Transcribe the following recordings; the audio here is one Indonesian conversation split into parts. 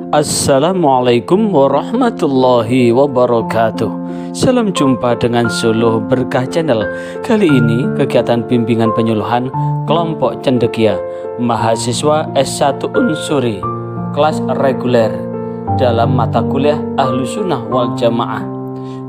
Assalamualaikum warahmatullahi wabarakatuh. Salam jumpa dengan Suluh Berkah Channel. Kali ini kegiatan bimbingan penyuluhan kelompok cendekia mahasiswa S1 Unsuri kelas reguler dalam mata kuliah Ahlussunnah wal Jamaah.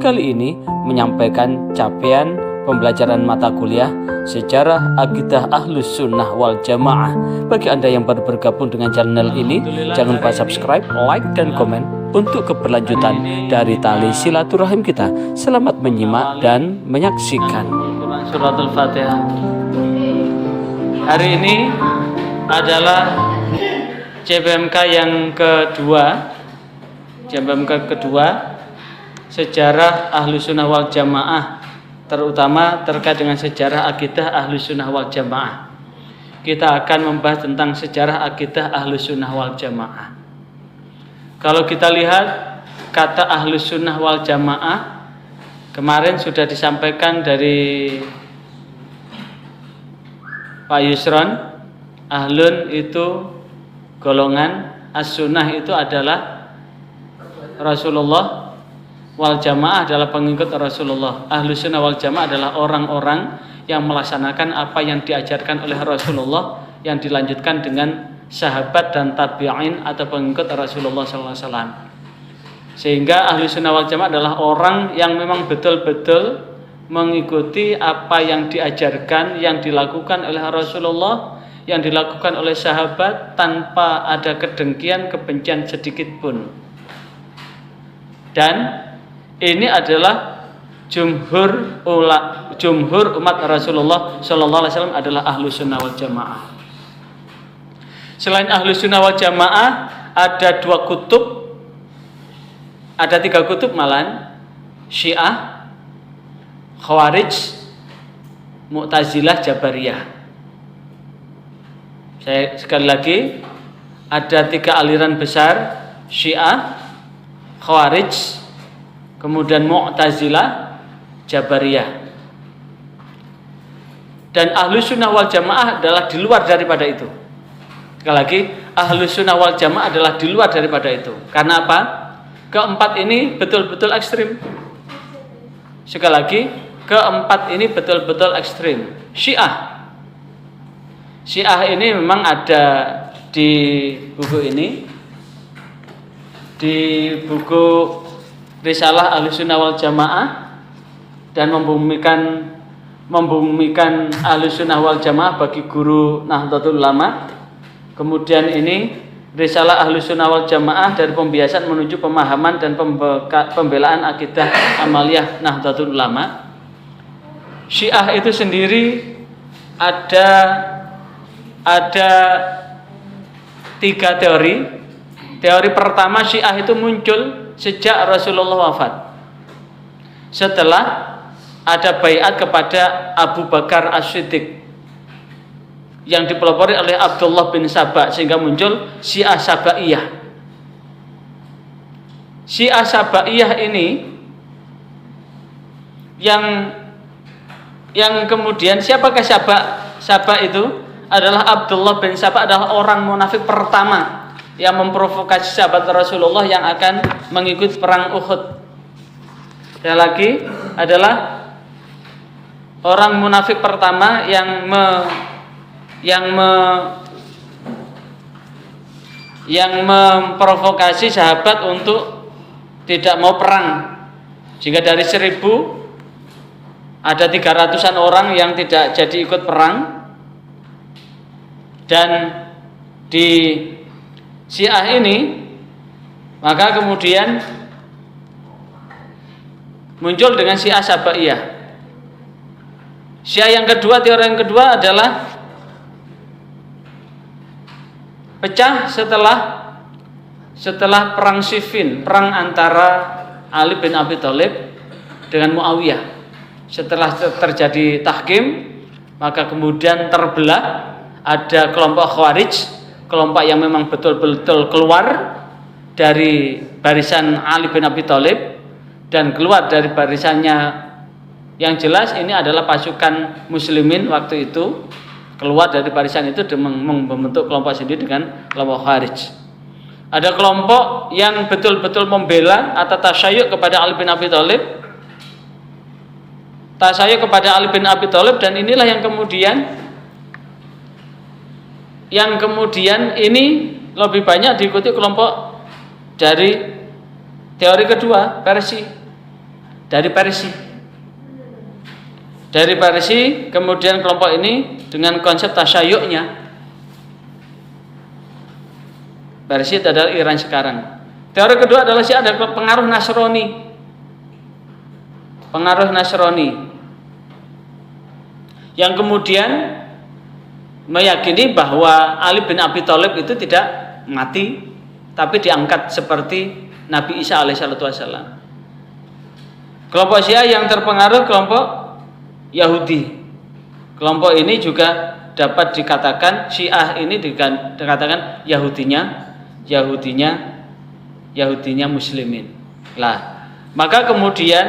Kali ini menyampaikan capaian pembelajaran mata kuliah Sejarah Akidah Ahlussunnah wal Jamaah. Bagi Anda yang baru bergabung dengan channel ini, jangan lupa subscribe, like, dan komen untuk keberlanjutan dari tali silaturahim kita. Selamat menyimak dan menyaksikan. Suratul Fatihah. Hari ini adalah CPMK yang kedua. CPMK kedua Sejarah Ahlussunnah wal Jamaah, terutama terkait dengan sejarah akidah Ahlussunnah wal Jamaah. Kita akan membahas tentang sejarah akidah Ahlussunnah wal Jamaah. Kalau kita lihat kata Ahlussunnah wal Jamaah, kemarin sudah disampaikan dari Pak Yusron. Ahlun itu golongan, as-sunnah itu adalah Rasulullah, wal Jamaah adalah pengikut Rasulullah. Ahlussunnah wal Jamaah adalah orang-orang yang melaksanakan apa yang diajarkan oleh Rasulullah, yang dilanjutkan dengan sahabat dan tabi'in atau pengikut Rasulullah SAW. Sehingga Ahlussunnah wal Jamaah adalah orang yang memang betul-betul mengikuti apa yang diajarkan, yang dilakukan oleh Rasulullah, yang dilakukan oleh sahabat, tanpa ada kedengkian, kebencian sedikit pun. Dan ini adalah jumhur umat Rasulullah Sallallahu Alaihi Wasallam adalah Ahlussunnah wal Jamaah. Selain Ahlussunnah wal Jamaah, ada dua kutub, ada tiga kutub malahan: Syiah, Khawarij, Mu'tazilah, Jabariyah. Saya sekali lagi, ada tiga aliran besar: Syiah, Khawarij, kemudian Mu'tazilah, Jabariyah. Dan Ahlussunnah wal Jamaah adalah di luar daripada itu. Sekali lagi, Ahlussunnah wal Jamaah adalah di luar daripada itu. Karena apa? Keempat ini betul-betul ekstrim. Sekali lagi, keempat ini betul-betul ekstrim. Syiah. Syiah ini memang ada di buku ini, di buku Risalah Ahlussunnah wal Jamaah, dan membumikan Ahlussunnah wal Jamaah bagi guru Nahdlatul Ulama. Kemudian ini Risalah Ahlussunnah wal Jamaah dari pembiasan menuju pemahaman dan pembelaan akidah amaliyah Nahdlatul Ulama. Syiah itu sendiri ada tiga teori. Teori pertama, Syiah itu muncul sejak Rasulullah wafat. Setelah ada baiat kepada Abu Bakar As-Siddiq yang dipelopori oleh Abdullah bin Sabah, sehingga muncul Syiah Sabaiyah. Syiah Sabaiyah ini yang kemudian, siapakah Sabah itu? Adalah Abdullah bin Sabah, adalah orang munafik pertama yang memprovokasi sahabat Rasulullah yang akan mengikuti perang Uhud. Sekali lagi, adalah orang munafik pertama yang memprovokasi sahabat untuk tidak mau perang. Jika dari 1000 ada 300-an orang yang tidak jadi ikut perang. Dan di Syiah ini, maka kemudian muncul dengan Syiah Sabaiyah. Syiah yang kedua, teori yang kedua adalah pecah setelah perang Siffin, perang antara Ali bin Abi Thalib dengan Muawiyah. Setelah terjadi tahkim, maka kemudian terbelah. Ada kelompok Khawarij, kelompok yang memang betul-betul keluar dari barisan Ali bin Abi Thalib dan keluar dari barisannya. Yang jelas ini adalah pasukan muslimin waktu itu, keluar dari barisan itu dan membentuk kelompok sendiri dengan kelompok Khawarij. Ada kelompok yang betul-betul membela atau tasyayyu kepada Ali bin Abi Thalib. Tasyayyu kepada Ali bin Abi Thalib, dan inilah yang kemudian ini lebih banyak diikuti kelompok dari teori kedua, dari Persi, kemudian kelompok ini dengan konsep tasyayyu'nya. Persia itu adalah Iran sekarang. Teori kedua adalah ada pengaruh Nasrani, yang kemudian meyakini bahwa Ali bin Abi Thalib itu tidak mati, tapi diangkat seperti Nabi Isa alaihissalam. Kelompok Syiah yang terpengaruh kelompok Yahudi. Kelompok ini juga dapat dikatakan Syiah ini dikatakan Yahudinya muslimin. Lah, maka kemudian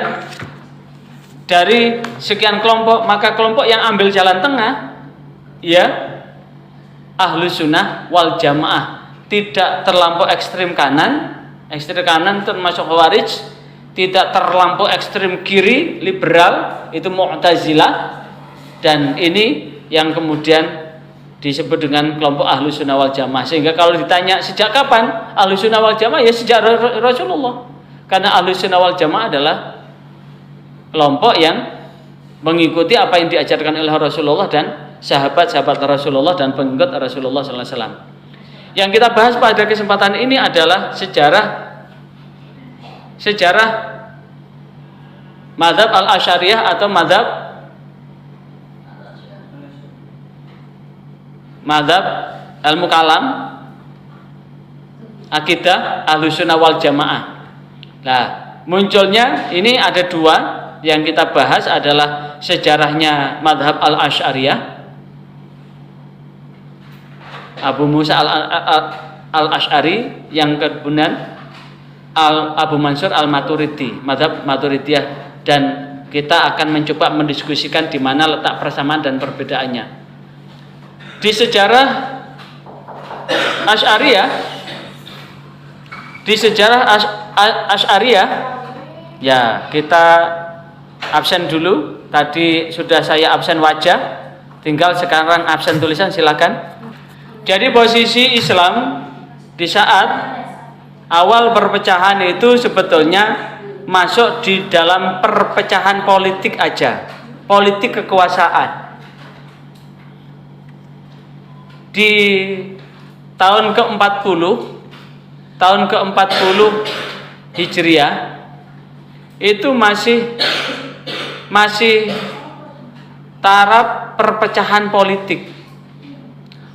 dari sekian kelompok, maka kelompok yang ambil jalan tengah, ya, Ahlus Sunnah wal Jamaah, tidak terlampau ekstrim kanan termasuk Khawarij, tidak terlampau ekstrim kiri liberal, itu Mu'tazilah, dan ini yang kemudian disebut dengan kelompok Ahlus Sunnah wal Jamaah. Sehingga kalau ditanya sejak kapan Ahlus Sunnah wal Jamaah, ya sejak Rasulullah. Karena Ahlus Sunnah wal Jamaah adalah kelompok yang mengikuti apa yang diajarkan oleh Rasulullah dan sahabat-sahabat Rasulullah dan pengikut Rasulullah sallallahu alaihi wasallam. Yang kita bahas pada kesempatan ini adalah sejarah mazhab Al-Asy'ariyah atau mazhab Al-Mukalam, akidah Ahlus Sunnah wal Jamaah. Nah, munculnya ini ada dua yang kita bahas adalah sejarahnya mazhab Al-Asy'ariyah, Abu Musa Al-Asy'ari, yang kemudian Abu Mansur Al-Maturidi, mazhab Maturidiyah, dan kita akan mencoba mendiskusikan di mana letak persamaan dan perbedaannya. Di sejarah Asy'ariyah, ya kita absen dulu. Tadi sudah saya absen wajah, tinggal sekarang absen tulisan, silakan. Jadi posisi Islam di saat awal perpecahan itu sebetulnya masuk di dalam perpecahan politik aja, politik kekuasaan. Di tahun ke-40 Hijriah itu masih taraf perpecahan politik.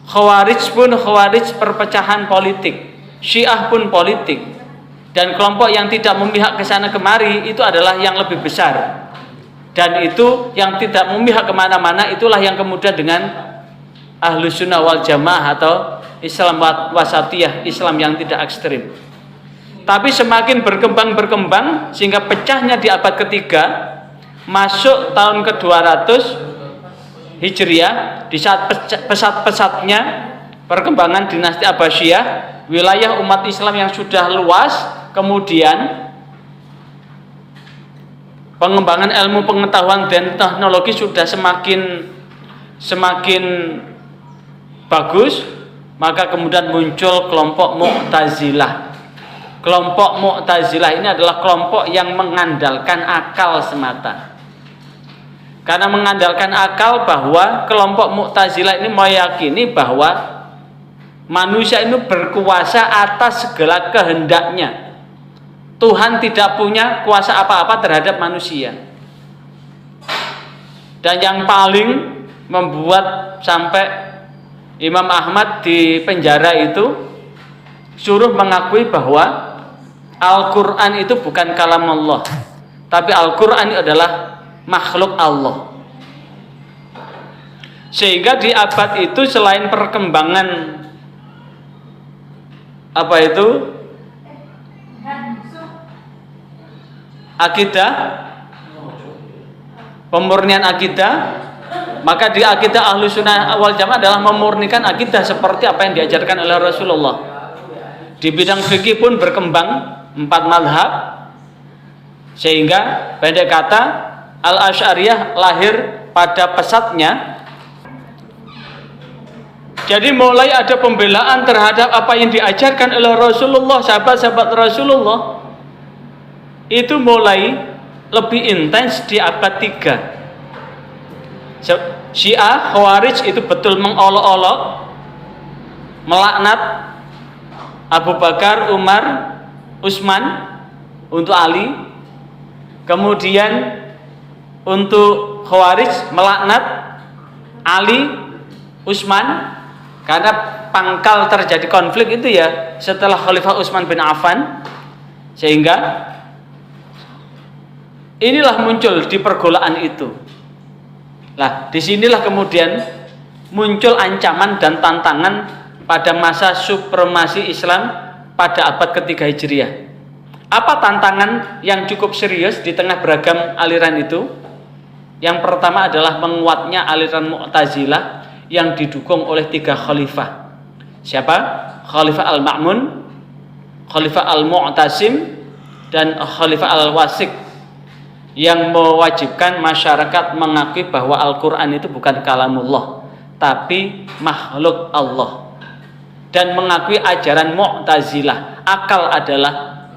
Khawarij perpecahan politik, Syiah pun politik, dan kelompok yang tidak memihak ke sana kemari itu adalah yang lebih besar. Dan itu yang tidak memihak kemana-mana itulah yang kemudian dengan Ahlus Sunnah wal Jamaah atau Islam wasatiyah, Islam yang tidak ekstrim. Tapi semakin berkembang sehingga pecahnya di abad ketiga, masuk tahun ke-200 Hijriah, di saat pesat-pesatnya perkembangan dinasti Abbasiyah, wilayah umat Islam yang sudah luas, kemudian pengembangan ilmu pengetahuan dan teknologi sudah semakin bagus, maka kemudian muncul kelompok Mu'tazilah. Kelompok Mu'tazilah ini adalah kelompok yang mengandalkan akal semata. Karena mengandalkan akal, bahwa kelompok Mu'tazilah ini meyakini bahwa manusia ini berkuasa atas segala kehendaknya. Tuhan tidak punya kuasa apa-apa terhadap manusia. Dan yang paling membuat sampai Imam Ahmad di penjara itu suruh mengakui bahwa Al-Quran itu bukan kalam Allah, tapi Al-Quran adalah makhluk Allah. Sehingga di abad itu selain perkembangan akidah, pemurnian akidah, maka di akidah Ahlus Sunnah wal Jamaah adalah memurnikan akidah seperti apa yang diajarkan oleh Rasulullah. Di bidang fikih pun berkembang 4 mazhab, sehingga pendek kata Al-Asy'ariyah lahir pada pesatnya. Jadi mulai ada pembelaan terhadap apa yang diajarkan oleh Rasulullah, sahabat-sahabat Rasulullah, itu mulai lebih intens di abad 3. Syiah, Khawarij itu betul mengolok-olok, melaknat Abu Bakar, Umar, Utsman untuk Ali. Kemudian untuk Khawarij melaknat Ali, Utsman, karena pangkal terjadi konflik itu ya setelah Khalifah Utsman bin Affan. Sehingga inilah muncul di pergolaan itu. Lah, disinilah kemudian muncul ancaman dan tantangan pada masa supremasi Islam pada abad ketiga Hijriah. Apa tantangan yang cukup serius di tengah beragam aliran itu? Yang pertama adalah menguatnya aliran Mu'tazilah yang didukung oleh 3 khalifah. Siapa? Khalifah Al-Ma'mun, Khalifah Al-Mu'tasim, dan Khalifah Al-Wasik, yang mewajibkan masyarakat mengakui bahwa Al-Quran itu bukan kalamullah, tapi makhluk Allah, dan mengakui ajaran Mu'tazilah, akal adalah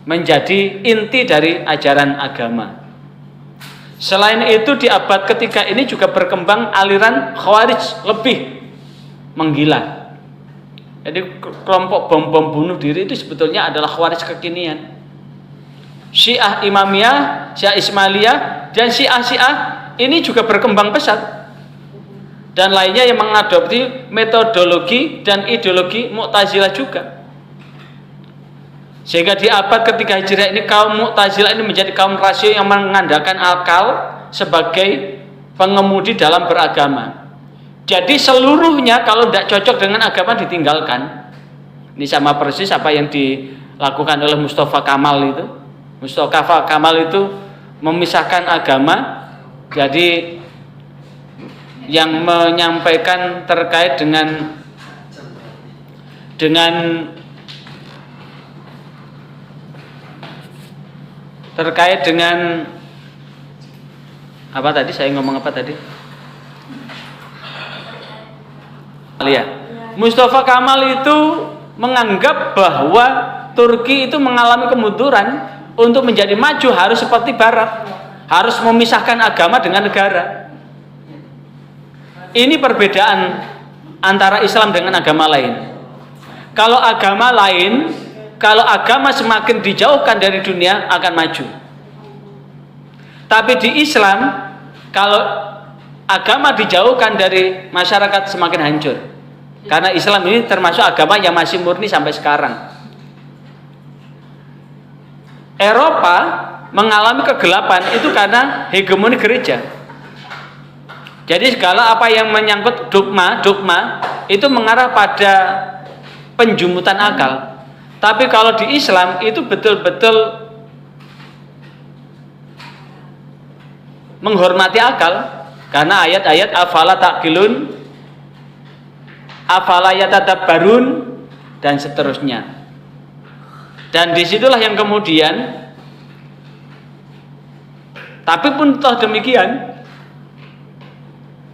menjadi inti dari ajaran agama. Selain itu di abad ketiga ini juga berkembang aliran Khawarij lebih menggila. Jadi kelompok bom bunuh diri itu sebetulnya adalah Khawarij kekinian. Syiah Imamiyah, Syiah Ismailiyah, dan Syiah ini juga berkembang pesat. Dan lainnya yang mengadopsi metodologi dan ideologi Mu'tazilah juga. Sehingga di abad ketiga Hijriah ini kaum Mu'tazilah ini menjadi kaum rasio yang mengandalkan akal sebagai pengemudi dalam beragama. Jadi seluruhnya kalau tidak cocok dengan agama ditinggalkan. Ini sama persis apa yang dilakukan oleh Mustafa Kamal itu. Mustafa Kamal itu memisahkan agama. Jadi yang menyampaikan terkait dengan apa tadi saya ngomong apa tadi? Ya. Mustafa Kamal itu menganggap bahwa Turki itu mengalami kemunduran. Untuk menjadi maju harus seperti Barat, harus memisahkan agama dengan negara. Ini perbedaan antara Islam dengan agama lain. Kalau agama semakin dijauhkan dari dunia akan maju. Tapi di Islam, kalau agama dijauhkan dari masyarakat semakin hancur. Karena Islam ini termasuk agama yang masih murni sampai sekarang. Eropa mengalami kegelapan itu karena hegemoni gereja. Jadi segala apa yang menyangkut dogma itu mengarah pada penjumutan akal. Tapi kalau di Islam itu betul-betul menghormati akal, karena ayat-ayat afala taqilun, afala yatadabbarun, dan seterusnya. Dan disitulah yang kemudian, tapi pun toh demikian,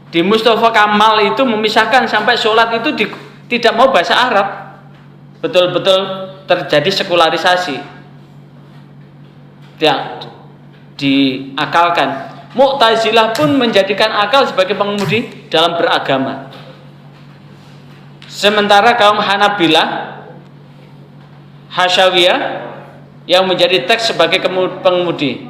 di Mustafa Kamal itu memisahkan sampai sholat itu tidak mau bahasa Arab, betul-betul terjadi sekularisasi, tidak diakalkan. Mu'tazilah pun menjadikan akal sebagai pengemudi dalam beragama. Sementara kaum Hanabilah, Hasyawiyah yang menjadi teks sebagai pengemudi.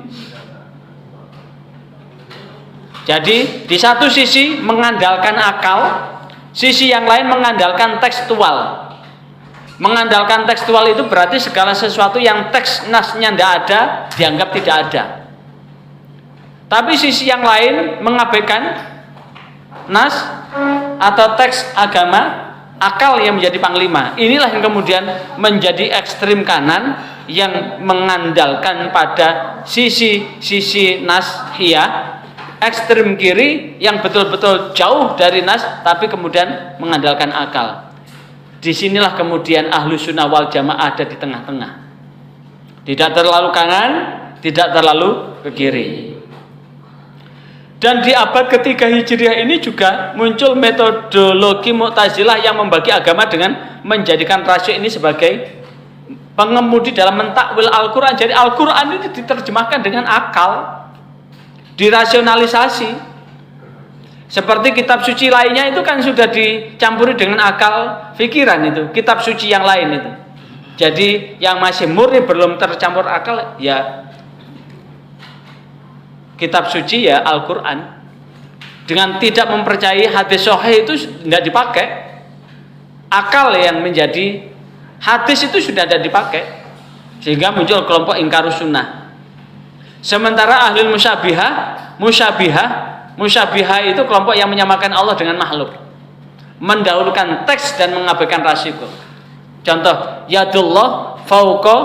Jadi di satu sisi mengandalkan akal, sisi yang lain mengandalkan tekstual. Mengandalkan tekstual itu berarti segala sesuatu yang teks nasnya tidak ada dianggap tidak ada. Tapi sisi yang lain mengabaikan nas atau teks agama, akal yang menjadi panglima. Inilah yang kemudian menjadi ekstrim kanan yang mengandalkan pada sisi nashiyah, ekstrim kiri yang betul-betul jauh dari nas tapi kemudian mengandalkan akal. Disinilah kemudian Ahlus Sunnah wal Jamaah ada di tengah-tengah. Tidak terlalu kanan, tidak terlalu ke kiri. Dan di abad ketiga Hijriah ini juga muncul metodologi Mu'tazilah yang membagi agama dengan menjadikan rasio ini sebagai pengemudi dalam mentakwil Al-Quran. Jadi Al-Quran itu diterjemahkan dengan akal, dirasionalisasi. Seperti kitab suci lainnya itu kan sudah dicampuri dengan akal pikiran itu, kitab suci yang lain itu. Jadi yang masih murni belum tercampur akal ya kitab suci ya Al-Quran. Dengan tidak mempercayai hadis sahih itu tidak dipakai. Akal yang menjadi hadis itu sudah tidak dipakai. Sehingga muncul kelompok ingkarus sunnah. Sementara ahli musyabihah itu kelompok yang menyamakan Allah dengan makhluk, mendahulukan teks dan mengabaikan rasiko. Contoh, yadullah fauqa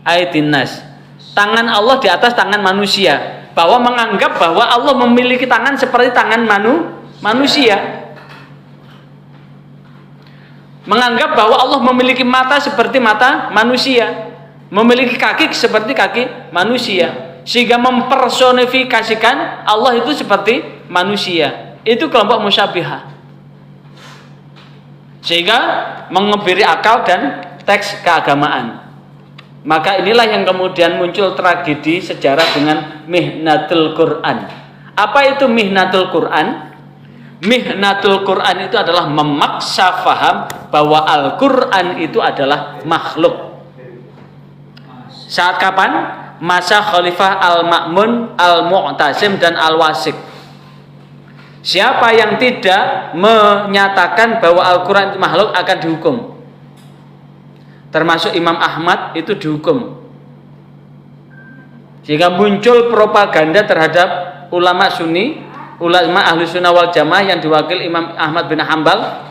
aydin nas, tangan Allah di atas tangan manusia, bahwa menganggap bahwa Allah memiliki tangan seperti tangan manusia, menganggap bahwa Allah memiliki mata seperti mata manusia, memiliki kaki seperti kaki manusia, sehingga mempersonifikasikan Allah itu seperti manusia. Itu kelompok musyabihah, sehingga mengebiri akal dan teks keagamaan. Maka inilah yang kemudian muncul tragedi sejarah dengan Mihnatul Quran. Apa itu Mihnatul Quran? Mihnatul Quran itu adalah memaksa faham bahwa Al-Quran itu adalah makhluk. Saat kapan? Masa Khalifah Al-Ma'mun, Al-Mu'tasim dan Al-Wasik. Siapa yang tidak menyatakan bahwa Al-Quran itu makhluk akan dihukum. Termasuk Imam Ahmad itu dihukum. Sehingga muncul propaganda terhadap ulama Sunni, ulama Ahlu Sunnah wal Jamaah yang diwakil Imam Ahmad bin Hambal,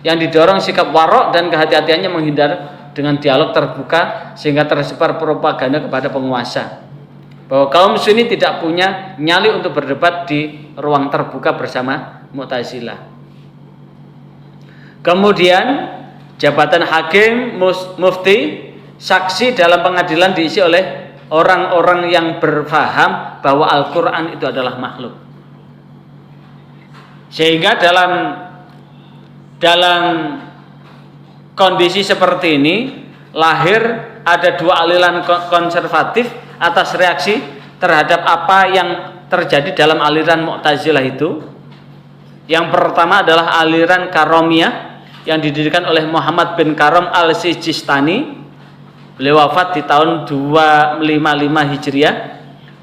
yang didorong sikap warok dan kehati-hatiannya menghindar dengan dialog terbuka, sehingga tersebar propaganda kepada penguasa bahwa kaum Sunni tidak punya nyali untuk berdebat di ruang terbuka bersama Mu'tazilah. Kemudian jabatan hakim, mufti, saksi dalam pengadilan diisi oleh orang-orang yang berfaham bahwa Al-Quran itu adalah makhluk. Sehingga dalam kondisi seperti ini lahir ada dua aliran konservatif atas reaksi terhadap apa yang terjadi dalam aliran Mu'tazilah itu. Yang pertama adalah aliran Karomiyah yang didirikan oleh Muhammad bin Karom al-Sijistani. Beliau wafat di tahun 255 Hijriah.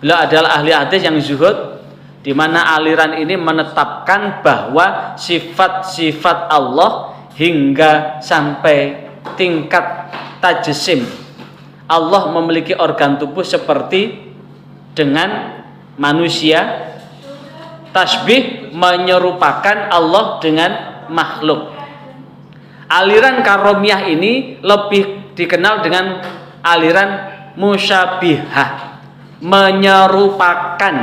Beliau adalah ahli hadis yang zuhud, di mana aliran ini menetapkan bahwa sifat-sifat Allah hingga sampai tingkat tajsim, Allah memiliki organ tubuh seperti dengan manusia. Tasbih menyerupakan Allah dengan makhluk. Aliran Karomiyah ini lebih dikenal dengan aliran musyabihah, menyerupakan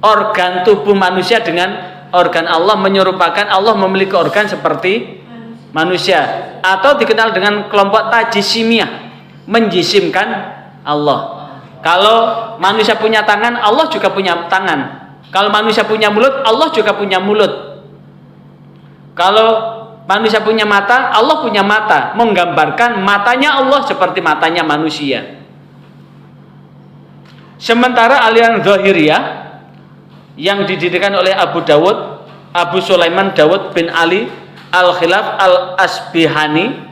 organ tubuh manusia dengan organ Allah, menyerupakan Allah memiliki organ seperti manusia, atau dikenal dengan kelompok tajisimiyah, menjisimkan Allah. Kalau manusia punya tangan, Allah juga punya tangan. Kalau manusia punya mulut, Allah juga punya mulut. Kalau manusia punya mata, Allah punya mata, menggambarkan matanya Allah seperti matanya manusia. Sementara aliran Zahiriyah yang didirikan oleh Abu Sulaiman Dawud bin Ali Al-Khilaf Al-Asbihani,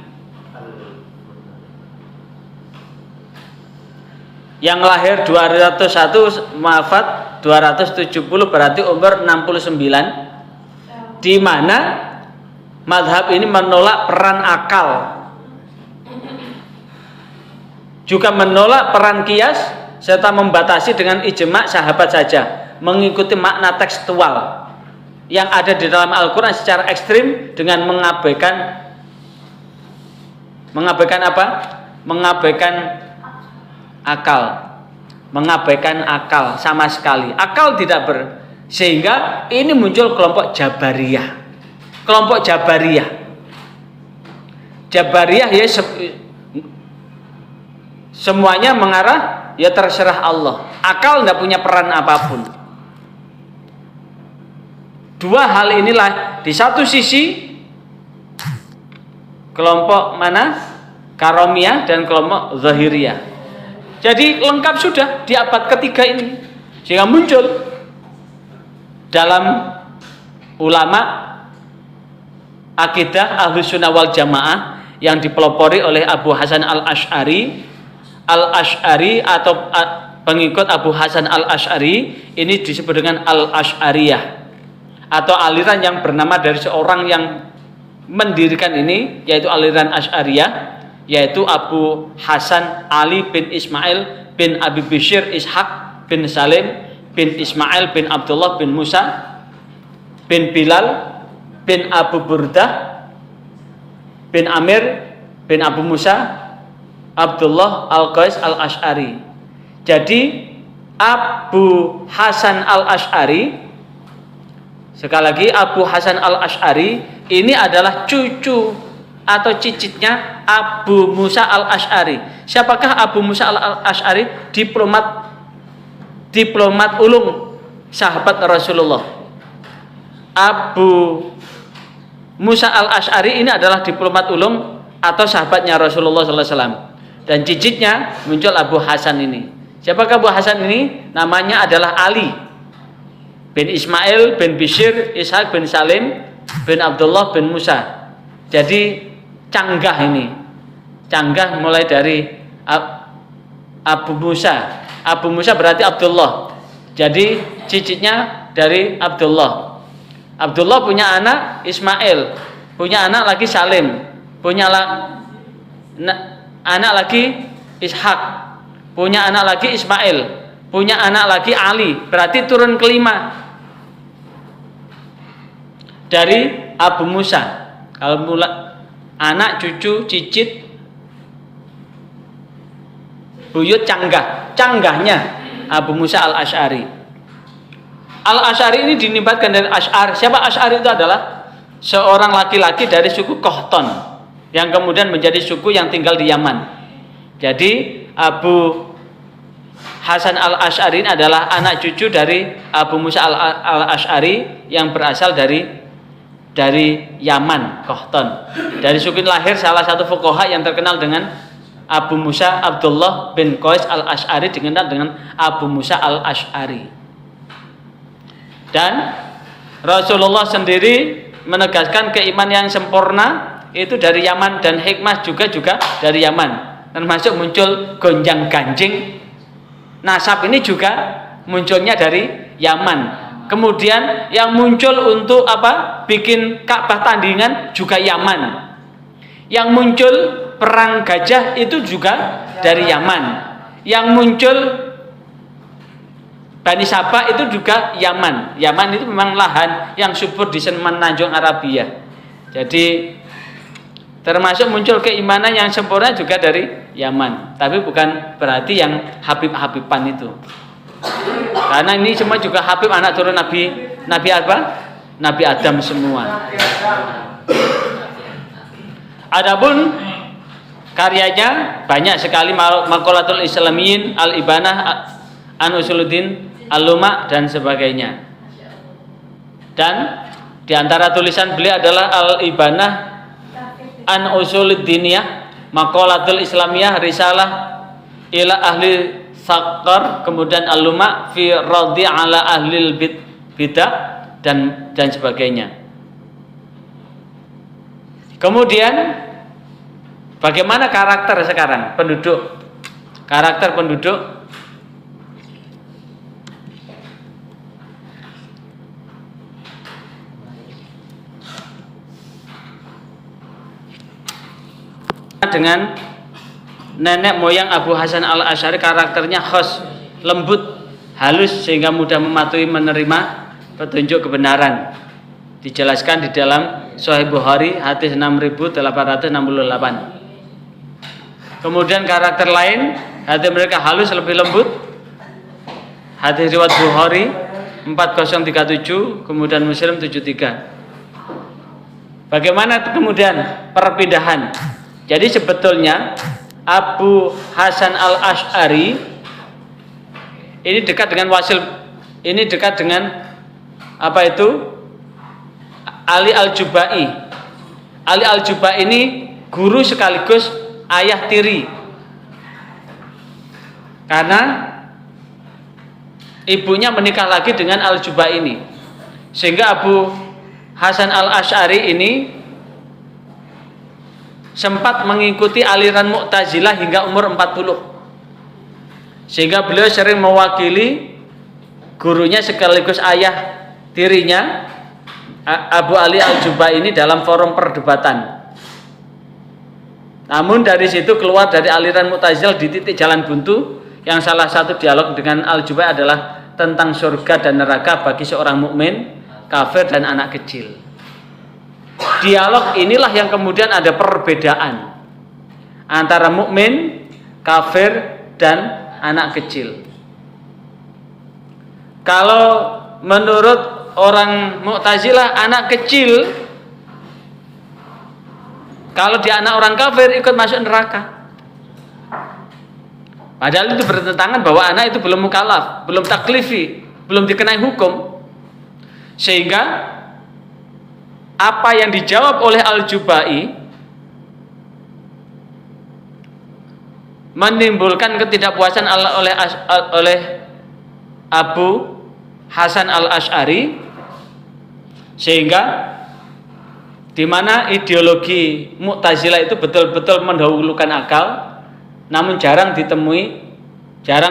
yang lahir 201 wafat 270, berarti umur 69, di mana mazhab ini menolak peran akal, juga menolak peran kias, serta membatasi dengan ijma' sahabat saja, mengikuti makna tekstual yang ada di dalam Al-Quran secara ekstrim dengan mengabaikan apa? Mengabaikan akal, mengabaikan akal sama sekali. Akal tidak Sehingga ini muncul kelompok Jabariyah. Kelompok Jabariyah. Jabariyah ya semuanya mengarah ya terserah Allah. Akal tidak punya peran apapun. Dua hal inilah di satu sisi kelompok mana? Karomiyah dan kelompok Zahiriyah. Jadi lengkap sudah di abad ketiga ini. Sehingga muncul dalam ulama akidah Ahlus Sunnah wal Jamaah yang dipelopori oleh Abu Hasan al-Asy'ari. Al-Asy'ari atau pengikut Abu Hasan al-Asy'ari ini disebut dengan Al-Asy'ariyah, atau aliran yang bernama dari seorang yang mendirikan ini, yaitu aliran Asy'ariyah, yaitu Abu Hasan Ali bin Ismail bin Abi Bishr Ishaq bin Salim bin Ismail bin Abdullah bin Musa bin Bilal bin Abu Burdah bin Amir bin Abu Musa Abdullah Al-Qais Al-Asy'ari. Jadi Abu Hasan Al-Asy'ari, sekali lagi Abu Hasan Al-Asy'ari ini adalah cucu atau cicitnya Abu Musa Al-Asy'ari. Siapakah Abu Musa Al-Asy'ari? Diplomat ulung sahabat Rasulullah. Abu Musa Al-Asy'ari ini adalah diplomat ulung atau sahabatnya Rasulullah sallallahu alaihi wasallam. Dan cicitnya muncul Abu Hasan ini. Siapakah Abu Hasan ini? Namanya adalah Ali bin Ismail bin Bishr Ishaq bin Salim bin Abdullah bin Musa. Jadi canggah ini. Canggah mulai dari Abu Musa. Abu Musa berarti Abdullah. Jadi cicitnya dari Abdullah. Abdullah punya anak Ismail, punya anak lagi Salim, punya anak lagi Ishak, punya anak lagi Ismail, punya anak lagi Ali. Berarti turun kelima dari Abu Musa. Kalau mula anak, cucu, cicit, buyut, canggahnya Abu Musa Al-Asy'ari. Al-Asy'ari ini dinibatkan dari Asy'ar. Siapa Asy'ari? Itu adalah seorang laki-laki dari suku Qahtan yang kemudian menjadi suku yang tinggal di Yaman. Jadi Abu Hasan Al-Asy'ari adalah anak cucu dari Abu Musa Al-Asy'ari yang berasal dari Yaman, Qahtan. Dari suku lahir salah satu fuqaha yang terkenal dengan Abu Musa Abdullah bin Qais Al-Asy'ari, dikenal dengan Abu Musa Al-Asy'ari. Dan Rasulullah sendiri menegaskan keimanan yang sempurna itu dari Yaman, dan hikmah juga dari Yaman. Termasuk muncul gonjang-ganjing nasab ini juga munculnya dari Yaman. Kemudian yang muncul untuk bikin Ka'bah tandingan juga Yaman. Yang muncul perang gajah itu juga dari Yaman. Yang muncul Bani Saba itu juga Yaman. Yaman itu memang lahan yang subur di semenanjung Arabia. Jadi termasuk muncul keimanan yang sempurna juga dari Yaman. Tapi bukan berarti yang Habib-Habiban itu. Karena ini semua juga Habib anak turun Nabi apa? Nabi Adam semua. Adapun karyanya banyak sekali, Maqalatul Islamiyin, Al-Ibanah an Usuluddin Al-Luma dan sebagainya. Dan di antara tulisan beliau adalah Al-Ibanah an Usuluddiniyah, Maqalatul Islamiyah, Risalah ila Ahli Saqar, kemudian Al-Luma fi Radhi ala Ahlil Bidah dan sebagainya. Kemudian bagaimana karakter sekarang penduduk? Karakter penduduk dengan nenek moyang Abu Hasan Al-Asy'ari, karakternya khas, lembut, halus, sehingga mudah mematuhi menerima petunjuk kebenaran. Dijelaskan di dalam Sahih Bukhari hadis 6868. Kemudian karakter lain, hati mereka halus, lebih lembut. Hadis riwayat Bukhari 4037, kemudian Muslim 73. Bagaimana kemudian perpindahan? Jadi sebetulnya Abu Hasan al-Asy'ari ini dekat dengan Wasil, ini dekat dengan apa itu? Ali al-Jubai. Ali al-Jubai ini guru sekaligus ayah tiri. Karena ibunya menikah lagi dengan al-Jubai ini. Sehingga Abu Hasan al-Asy'ari ini sempat mengikuti aliran Mu'tazilah hingga umur 40. Sehingga beliau sering mewakili gurunya sekaligus ayah tirinya Abu Ali al-Jubai ini dalam forum perdebatan. Namun dari situ keluar dari aliran Mu'tazilah di titik jalan buntu, yang salah satu dialog dengan al-Jubai adalah tentang surga dan neraka bagi seorang mukmin, kafir dan anak kecil. Dialog inilah yang kemudian ada perbedaan antara mukmin, kafir dan anak kecil. Kalau menurut orang Mu'tazilah, anak kecil kalau dia anak orang kafir ikut masuk neraka. Padahal itu bertentangan bahwa anak itu belum mukallaf, belum taklifi, belum dikenai hukum. Sehingga apa yang dijawab oleh al-Jubai menimbulkan ketidakpuasan oleh Abu Hasan al-Asy'ari, sehingga di mana ideologi Mu'tazilah itu betul-betul mendahulukan akal, namun jarang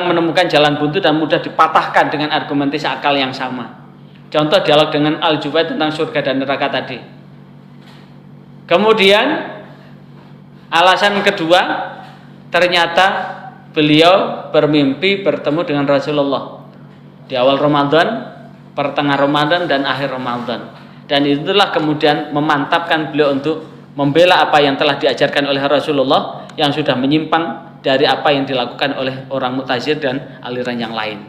menemukan jalan buntu dan mudah dipatahkan dengan argumentasi akal yang sama. Contoh dialog dengan al-Jubai tentang surga dan neraka tadi. Kemudian alasan kedua, ternyata beliau bermimpi bertemu dengan Rasulullah di awal Ramadan, pertengahan Ramadan dan akhir Ramadan. Dan itulah kemudian memantapkan beliau untuk membela apa yang telah diajarkan oleh Rasulullah yang sudah menyimpang dari apa yang dilakukan oleh orang Mu'tazilah dan aliran yang lain.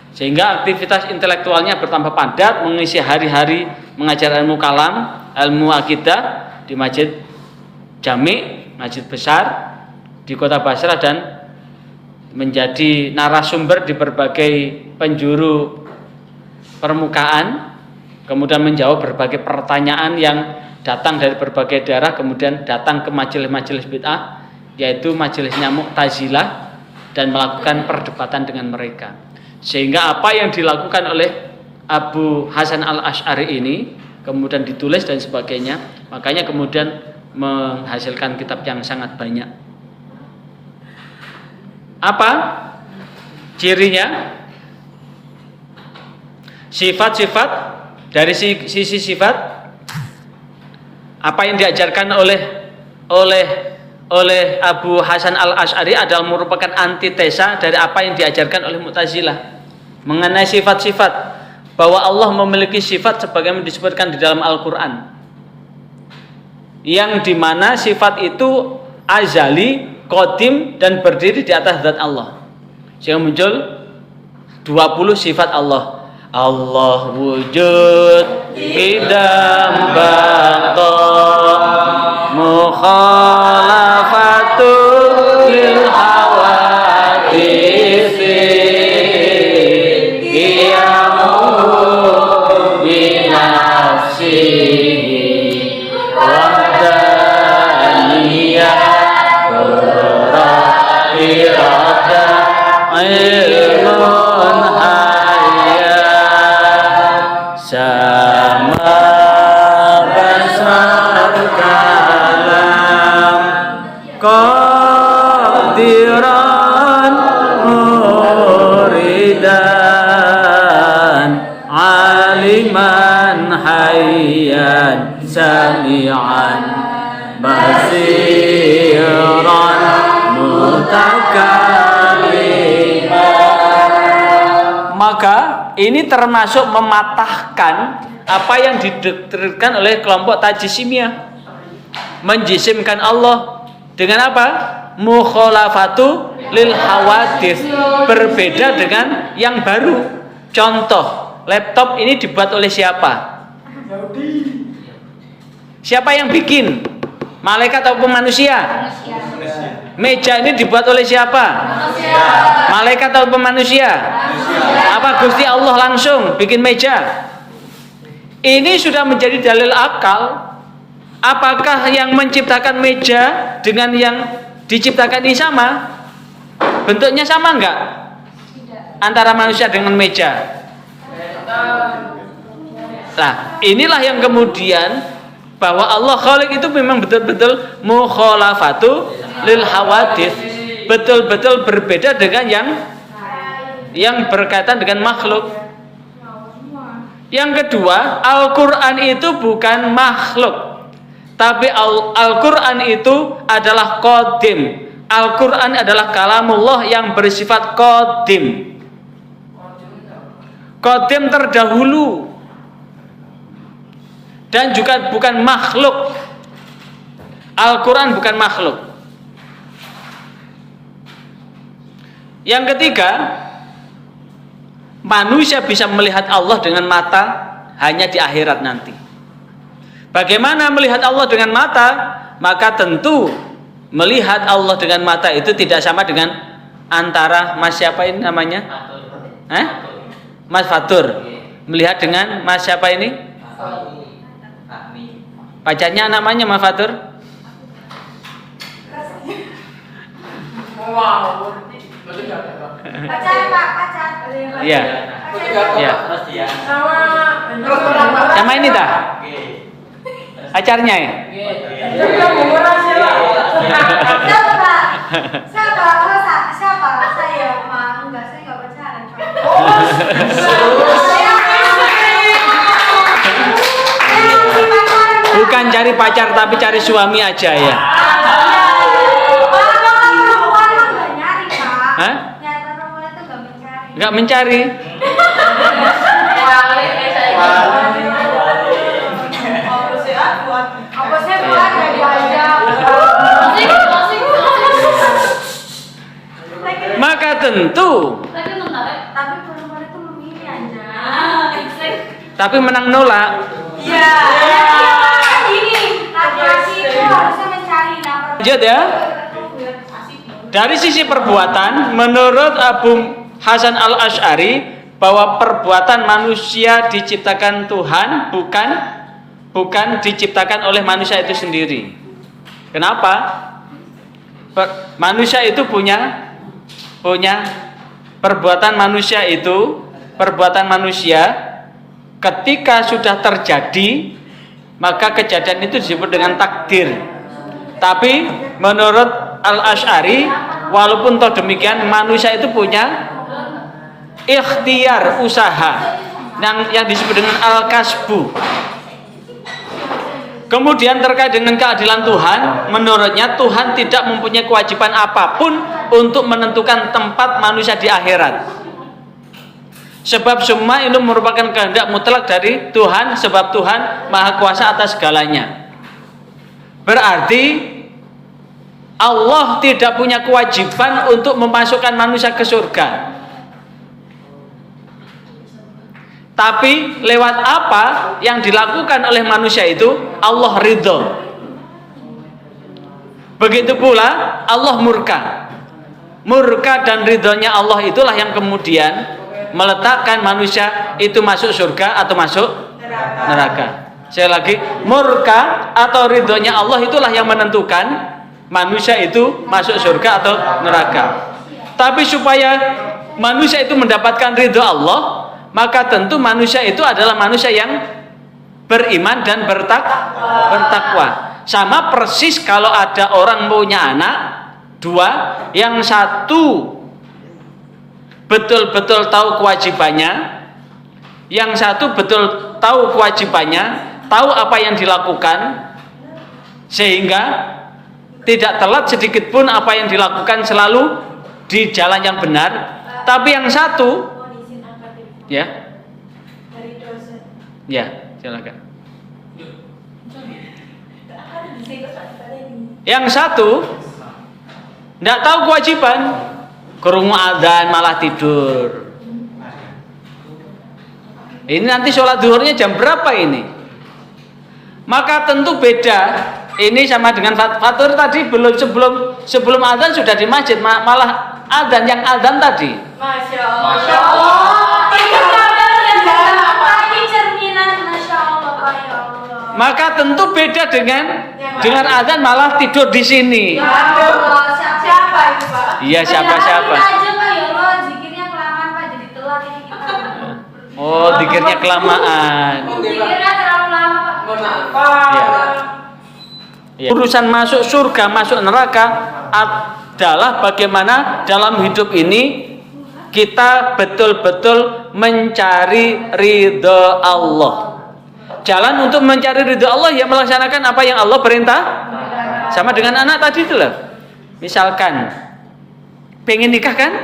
Sehingga aktivitas intelektualnya bertambah padat, mengisi hari-hari mengajar ilmu kalam, ilmu akidah di Masjid Jami', masjid besar di kota Basrah, dan menjadi narasumber di berbagai penjuru permukaan, kemudian menjawab berbagai pertanyaan yang datang dari berbagai daerah, kemudian datang ke majelis-majelis bid'ah, yaitu majelisnya Mu'tazilah, dan melakukan perdebatan dengan mereka. Sehingga apa yang dilakukan oleh Abu Hasan al-Asy'ari ini kemudian ditulis dan sebagainya, makanya kemudian menghasilkan kitab yang sangat banyak. Apa cirinya? Sifat-sifat, dari sisi sifat, apa yang diajarkan oleh Abu Hasan al-Asy'ari adalah merupakan antitesa dari apa yang diajarkan oleh Mu'tazilah mengenai sifat-sifat, bahwa Allah memiliki sifat sebagaimana disebutkan di dalam Al-Quran, yang dimana sifat itu azali, qadim, dan berdiri di atas zat Allah. Sehingga muncul 20 sifat Allah. Allah wujud bidam baqa mukhalafatul lil hawadisi qiyamu binafsihi wahdaniyah irada ilmun hayat sama basar kalam qadiran muridan aliman hayyan sami'an basiran maka ini termasuk mematahkan apa yang didoktrinkan oleh kelompok Tajisimiyah, menjisimkan Allah dengan apa? Mukhalafatu lil hawadits, berbeda dengan yang baru. Contoh, laptop ini dibuat oleh siapa? Siapa yang bikin? Malaikat ataupun manusia? Meja ini dibuat oleh siapa? Malaikat ataupun manusia? Apa Gusti Allah langsung bikin meja? Ini sudah menjadi dalil akal. Apakah yang menciptakan meja dengan yang diciptakan ini sama? Bentuknya sama enggak? Antara manusia dengan meja. Nah, inilah yang kemudian bahwa Allah Khaliq itu memang betul-betul mukhalafatu lil hawadits, betul-betul berbeda dengan yang berkaitan dengan makhluk. Yang kedua, Al-Qur'an itu bukan makhluk, tapi Al-Qur'an itu adalah qadim. Al-Qur'an adalah kalamullah yang bersifat qadim. Qadim terdahulu. Dan juga bukan makhluk. Al-Quran bukan makhluk. Yang ketiga, manusia bisa melihat Allah dengan mata hanya di akhirat nanti. Bagaimana melihat Allah dengan mata? Maka tentu melihat Allah dengan mata itu tidak sama dengan antara Mas siapa ini namanya? Mas Fatur. Melihat dengan Mas siapa ini? Pacarnya namanya Mas Fatur? Pacar Pak, pacar. Iya. Iya. Sama ini dah? Pacarnya ya? Siapa? Saya enggak pacaran. Bukan cari pacar tapi cari suami aja ya. Hah? Enggak mencari. Maka tentu. Tapi menang nolak. Iya. Gini, laki-laki itu harusnya mencari lanjut ya. Dari sisi perbuatan, menurut Abu Hasan Al-Asy'ari bahwa perbuatan manusia diciptakan Tuhan, bukan diciptakan oleh manusia itu sendiri. Kenapa? Manusia itu punya perbuatan manusia ketika sudah terjadi, maka kejadian itu disebut dengan takdir. Tapi menurut Al-Asy'ari, walaupun toh demikian, manusia itu punya ikhtiar, usaha yang disebut dengan al-kasbu. Kemudian terkait dengan keadilan Tuhan, menurutnya Tuhan tidak mempunyai kewajiban apapun untuk menentukan tempat manusia di akhirat. Sebab semua itu merupakan kehendak mutlak dari Tuhan, sebab Tuhan Maha Kuasa atas segalanya. Berarti Allah tidak punya kewajiban untuk memasukkan manusia ke surga. Tapi lewat apa yang dilakukan oleh manusia itu Allah ridho. Begitu pula Allah murka. Murka dan ridhonya Allah itulah yang kemudian meletakkan manusia itu masuk surga atau masuk neraka. Saya lagi, murka atau ridhonya Allah itulah yang menentukan manusia itu masuk surga atau neraka. Tapi supaya manusia itu mendapatkan ridho Allah, maka tentu manusia itu adalah manusia yang beriman dan bertakwa. Sama persis kalau ada orang punya anak dua, yang satu betul-betul tahu kewajibannya, yang satu betul tahu kewajibannya, tahu apa yang dilakukan, sehingga tidak telat sedikit pun apa yang dilakukan, selalu di jalan yang benar. Tapi yang satu, ya, silakan. Yang satu tidak tahu kewajiban, kerungu adzan malah tidur. Ini nanti sholat zuhurnya jam berapa ini? Maka tentu beda. Ini sama dengan fatur tadi, sebelum azan sudah di masjid, malah azan yang azan tadi. Masya Allah. Ini cerminan Masya Allah, ya Allah. Maka tentu beda dengan azan malah tidur di sini. Ya Allah, siapa itu Pak? Iya, siapa? Aja Pak, ya Allah, zikirnya kelamaan Pak, jadi telat ini kita. Oh, zikirnya kelamaan. Zikirnya terlalu lama Pak. Ya. Ya. Urusan masuk surga, masuk neraka adalah bagaimana dalam hidup ini kita betul-betul mencari ridha Allah. Jalan untuk mencari ridha Allah ya melaksanakan apa yang Allah perintah. Sama dengan anak tadi itu loh. Misalkan pengen nikah kan?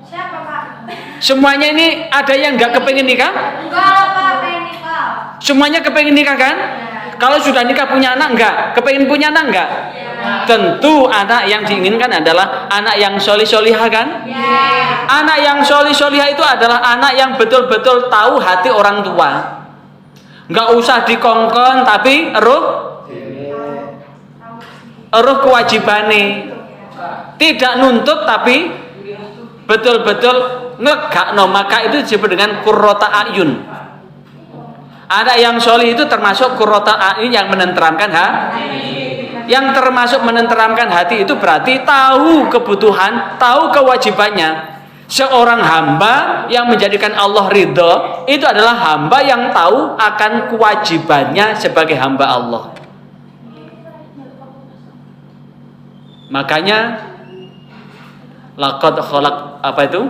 Siapa Pak? Semuanya ini ada yang nggak kepengen nikah? Enggak Pak, pengen nikah. Semuanya kepengen nikah kan? Kalau sudah nikah punya anak enggak? Kepengen punya anak enggak? Ya. Tentu anak yang diinginkan adalah anak yang solih-solihah kan? Ya. Anak yang solih-solihah itu adalah anak yang betul-betul tahu hati orang tua. Enggak usah dikongkon tapi eruh kewajibannya. Tidak nuntut tapi betul-betul ngegakno, maka itu disebut dengan qurrata ayun. Anak yang solih itu termasuk qurrata ayun yang menenteramkan hati. Yang termasuk menenteramkan hati itu berarti tahu kebutuhan, tahu kewajibannya. Seorang hamba yang menjadikan Allah ridho itu adalah hamba yang tahu akan kewajibannya sebagai hamba Allah. Makanya laqad khalaq apa itu?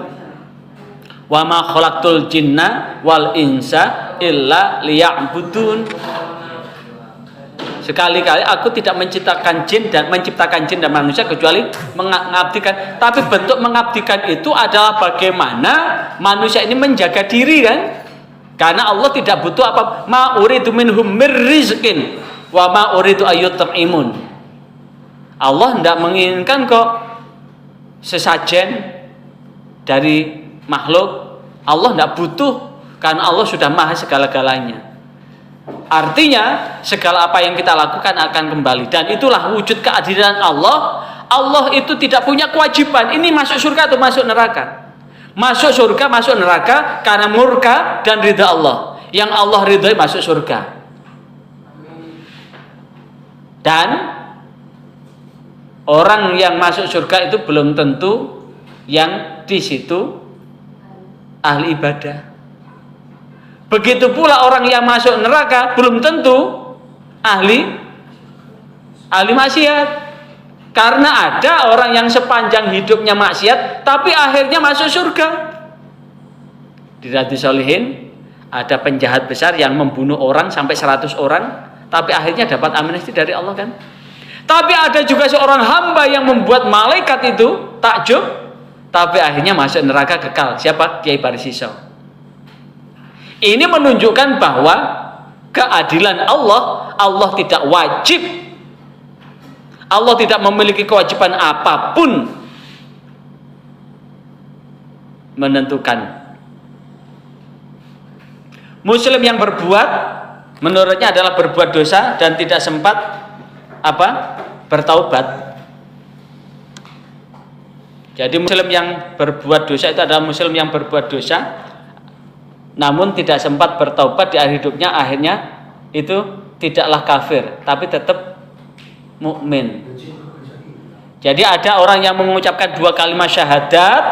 Wa ma khalaqtul jinna wal insa illa liya'budun. Sekali-kali aku tidak menciptakan jin dan manusia kecuali mengabdikan. Tapi bentuk mengabdikan itu adalah bagaimana manusia ini menjaga diri kan? Karena Allah tidak butuh apa, ma uridu minhum mirrizqin wa ma uridu ayyut'imun. Allah tidak menginginkan kok sesajen dari makhluk. Allah tidak butuh karena Allah sudah maha segala-galanya. Artinya segala apa yang kita lakukan akan kembali, dan itulah wujud keadilan Allah. Allah itu tidak punya kewajiban ini masuk surga atau masuk neraka. Masuk surga, masuk neraka karena murka dan ridha Allah. Yang Allah ridhoi masuk surga. Dan orang yang masuk surga itu belum tentu yang di situ ahli ibadah. Begitu pula orang yang masuk neraka belum tentu ahli maksiat. Karena ada orang yang sepanjang hidupnya maksiat tapi akhirnya masuk surga. Di Riyadhus Shalihin ada penjahat besar yang membunuh orang sampai 100 orang tapi akhirnya dapat amnesti dari Allah kan. Tapi ada juga seorang hamba yang membuat malaikat itu takjub tapi akhirnya masuk neraka kekal. Siapa? Kiai Barisiso. Ini menunjukkan bahwa keadilan Allah, Allah tidak wajib, Allah tidak memiliki kewajiban apapun menentukan. Muslim yang berbuat menurutnya adalah berbuat dosa dan tidak sempat bertaubat. Jadi muslim yang berbuat dosa itu adalah muslim yang berbuat dosa namun tidak sempat bertaubat di akhir hidupnya, akhirnya itu tidaklah kafir tapi tetap mukmin. Jadi ada orang yang mengucapkan 2 kalimat syahadat,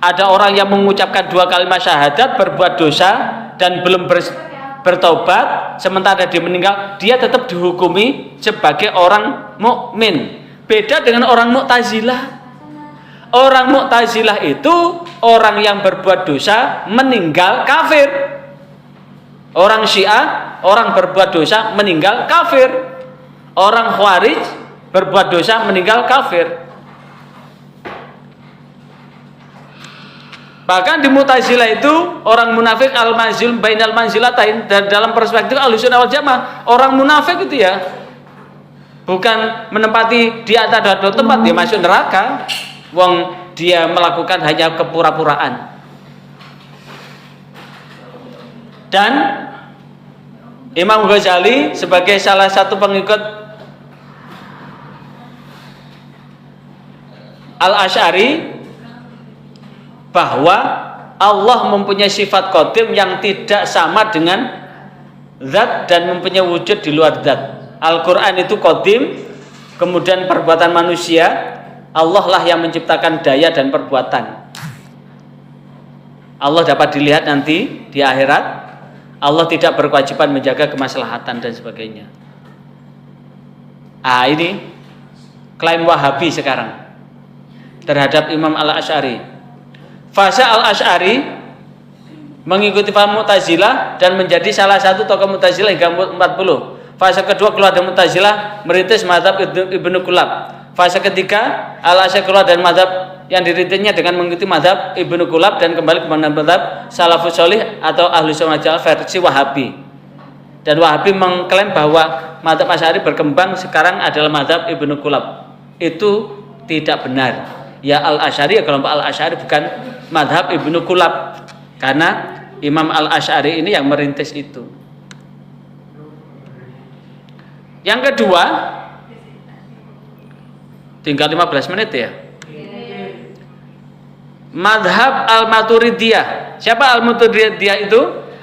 ada orang yang mengucapkan 2 kalimat syahadat berbuat dosa dan belum bertaubat, sementara dia meninggal, dia tetap dihukumi sebagai orang mukmin. Beda dengan orang Mu'tazilah. Orang Mu'tazilah itu orang yang berbuat dosa meninggal kafir. Orang Syiah, orang berbuat dosa meninggal kafir. Orang Khawarij berbuat dosa meninggal kafir. Bahkan di Mu'tazilah itu orang munafik al-manzil bainal manzilatain, dan dalam perspektif Ahlussunnah wal Jamaah orang munafik itu ya bukan menempati di atas dua tempat, dia masuk neraka. Wong dia melakukan hanya kepura-puraan. Dan Imam Ghazali sebagai salah satu pengikut Al-Asy'ari bahwa Allah mempunyai sifat qadim yang tidak sama dengan zat dan mempunyai wujud di luar zat. Al-Quran itu qadim, kemudian perbuatan manusia, Allah lah yang menciptakan daya dan perbuatan. Allah dapat dilihat nanti di akhirat. Allah tidak berkewajiban menjaga kemaslahatan dan sebagainya. Ini klaim Wahabi sekarang terhadap Imam Al-Asy'ari. Fase Al-Asy'ari mengikuti paham Mu'tazilah dan menjadi salah satu tokoh Mu'tazilah hingga 40. Fase kedua keluar dari Mu'tazilah, merintis mazhab Ibnu Qulab. Fase ketiga Al-Asy'ari keluar dari mazhab yang dirintisnya dengan mengikuti mazhab Ibnu Qulab dan kembali ke mazhab Salafus Shalih atau Ahlus Sunnah wal Jamaah versi Wahabi. Dan Wahabi mengklaim bahwa mazhab Asy'ari berkembang sekarang adalah mazhab Ibnu Qulab. Itu tidak benar. Ya Al-Asy'ari, ya kelompok Al-Asy'ari bukan mazhab Ibnu Qulab, karena Imam Al-Asy'ari ini yang merintis itu. Yang kedua, tinggal 15 menit ya. Madhab Al-Maturidiyah. Siapa Al-Maturidiyah itu?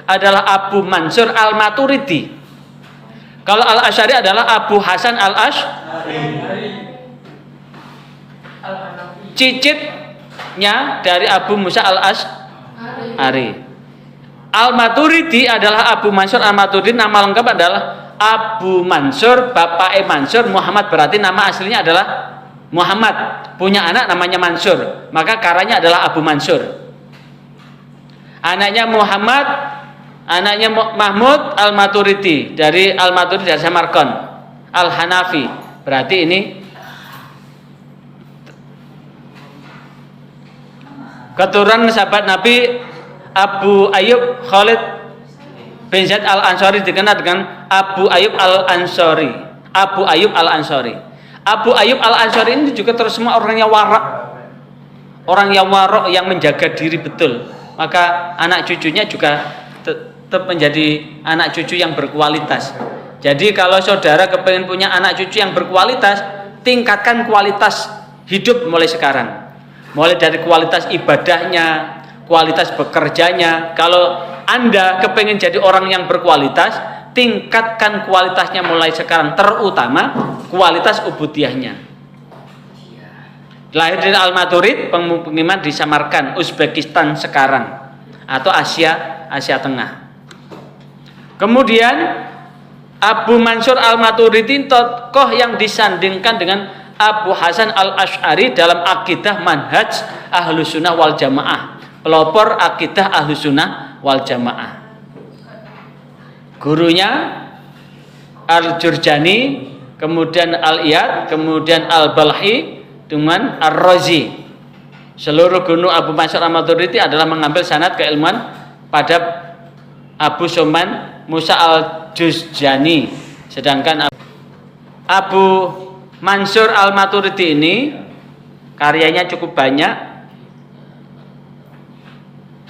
Adalah Abu Mansur Al-Maturidi. Kalau Al-Asy'ari adalah Abu Hasan Al-Asy'ari. Cicitnya dari Abu Musa Al-Asy'ari. Al-Maturidi adalah Abu Mansur Al-Maturidi. Nama lengkap adalah Abu Mansur, Bapak Mansur Muhammad, berarti nama aslinya adalah Muhammad, punya anak namanya Mansur, maka karanya adalah Abu Mansur. Anaknya Muhammad, anaknya Mahmud Al-Maturidi, dari Al-Maturidi dari Samarkand, Al-Hanafi. Berarti ini keturunan sahabat Nabi Abu Ayyub Khalid bin Zaid Al-Ansari, dikenal dengan Abu Ayyub Al-Ansari. Abu Ayyub Al-Ansari. Abu Ayyub Al-Ansari ini juga terus semua orang yang warak, orang yang warok, yang menjaga diri betul. Maka anak cucunya juga tetap menjadi anak cucu yang berkualitas. Jadi kalau saudara kepengen punya anak cucu yang berkualitas, tingkatkan kualitas hidup mulai sekarang. Mulai dari kualitas ibadahnya, kualitas bekerjanya. Kalau Anda kepengen jadi orang yang berkualitas, tingkatkan kualitasnya mulai sekarang, terutama kualitas ubudiyahnya. Lahir dari Al-Maturid, pemukiman di Samarkand, Uzbekistan sekarang, atau Asia Tengah. Kemudian Abu Mansur Al-Maturidi tokoh yang disandingkan dengan Abu Hasan Al-Asy'ari dalam akidah manhaj Ahlus Sunnah wal Jamaah, pelopor akidah Ahlus Sunnah wal Jamaah. Gurunya Al-Jurjani, kemudian Al-Iyad, kemudian Al-Balhi dengan Ar-Razi. Seluruh guru Abu Mansur Al-Maturidi adalah mengambil sanad keilmuan pada Abu Suman Musa Al-Jurjani. Sedangkan Abu Mansur Al-Maturidi ini karyanya cukup banyak,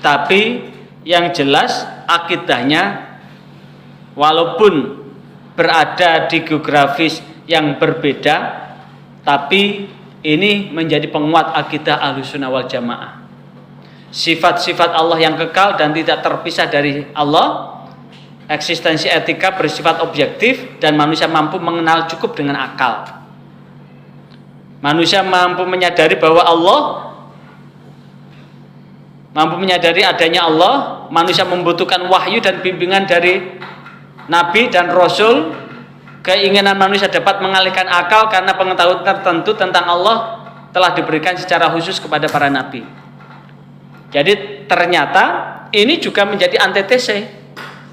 tapi yang jelas akidahnya walaupun berada di geografis yang berbeda, tapi ini menjadi penguat akidah Ahlussunnah wal Jamaah. Sifat-sifat Allah yang kekal dan tidak terpisah dari Allah, eksistensi etika bersifat objektif, dan manusia mampu mengenal cukup dengan akal. Manusia mampu menyadari bahwa Allah, mampu menyadari adanya Allah. Manusia membutuhkan wahyu dan bimbingan dari Nabi dan Rasul. Keinginan manusia dapat mengalihkan akal karena pengetahuan tertentu tentang Allah telah diberikan secara khusus kepada para nabi. Jadi ternyata ini juga menjadi